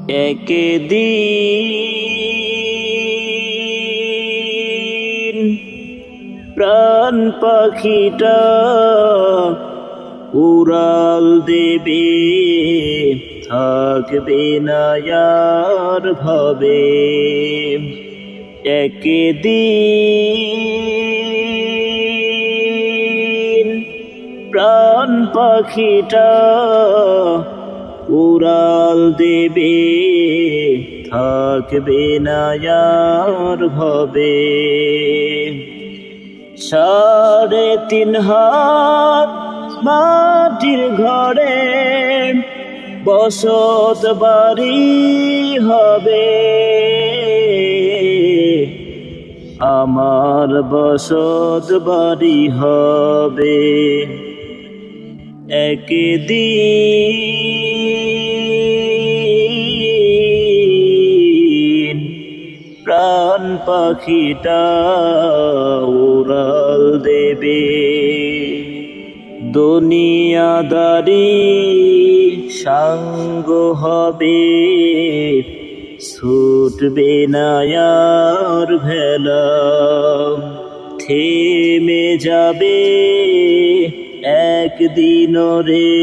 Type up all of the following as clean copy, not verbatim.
একদিন প্রাণ পাখিটা উড়াল দেবে, থাকবে না আর ভাবে। একদিন প্রাণ পাখিটা উড়াল দেবে, থাকবে না আর ভাবে। 3.5 হাত মাটির ঘরে বসত বাড়ি হবে, আমার বসত বাড়ি হবে। একদিন প্রাণ পাখিটা উড়াল দেবে, দুনিয়াদারি সাঙ্গ হবে, ছুটবে না আর ভেলা। থেমে যাবে একদিন রে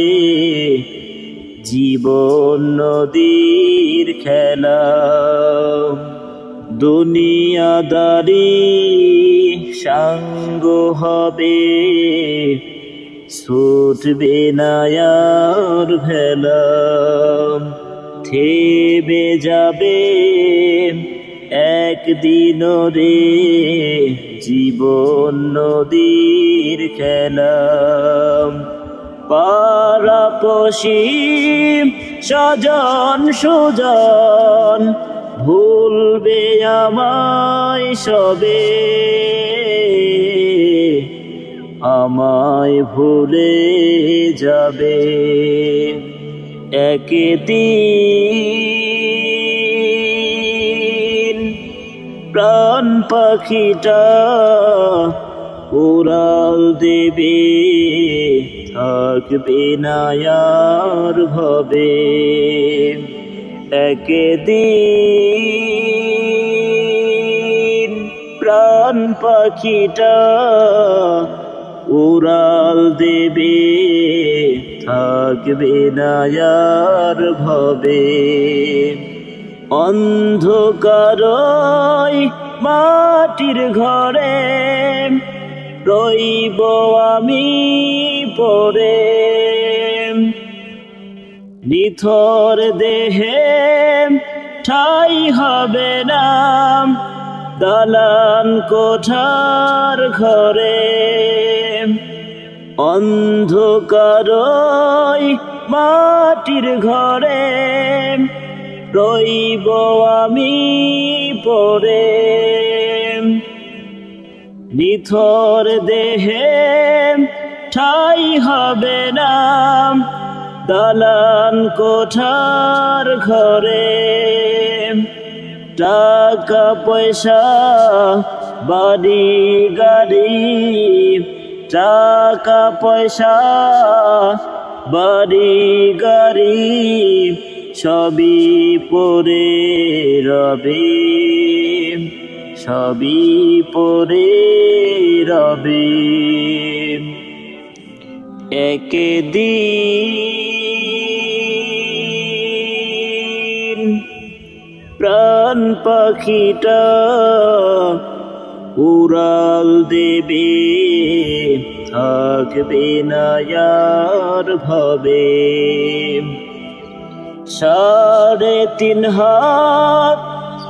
জীবন নদীর খেলা। দুনিয়াদারি সাঙ্গ হবে, ছুটবে না আর ভেলা। থেমে যাবে একদিন রে জীবন নদীর খেলা। পাড়াপড়শি স্বজন সুজন ভুলবে আমায় সবে, আমায় ভুলে যাবে। একদিন প্রাণ পাখিটা উড়াল দেবে, থাকবে না আর ভাবে। একদিন প্রাণ পাখিটা উড়াল দেবে, থাকবে না আর ভাবে। অন্ধকারই মাটির ঘরে রইব আমি পড়ে, নিথর দেহে ঠাই হবে না দালান কোঠার ঘরে। অন্ধকারই মাটির ঘরে রইব আমি পড়ে, নিথর দেহে ঠাই হবে না দালান কোঠার ঘরে। টাকা পয়সা বাড়ি গাড়ি, টাকা পয়সা বাড়ি গাড়ি সবই পড়ে রবে, সবই পড়ে রবে। একদিন প্রাণ পাখিটা উড়াল দেবে, থাকবে না আর ভাবে। 3.5 হাত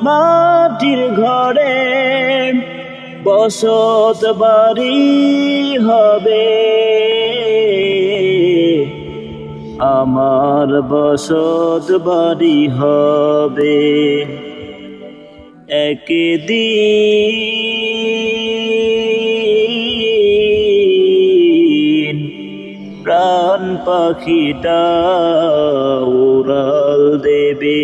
মাটির ঘরে বসত বাড়ি হবে, আমার বসত বাড়ি হবে। একদিন প্রাণ পাখিটা উড়াল দেবে।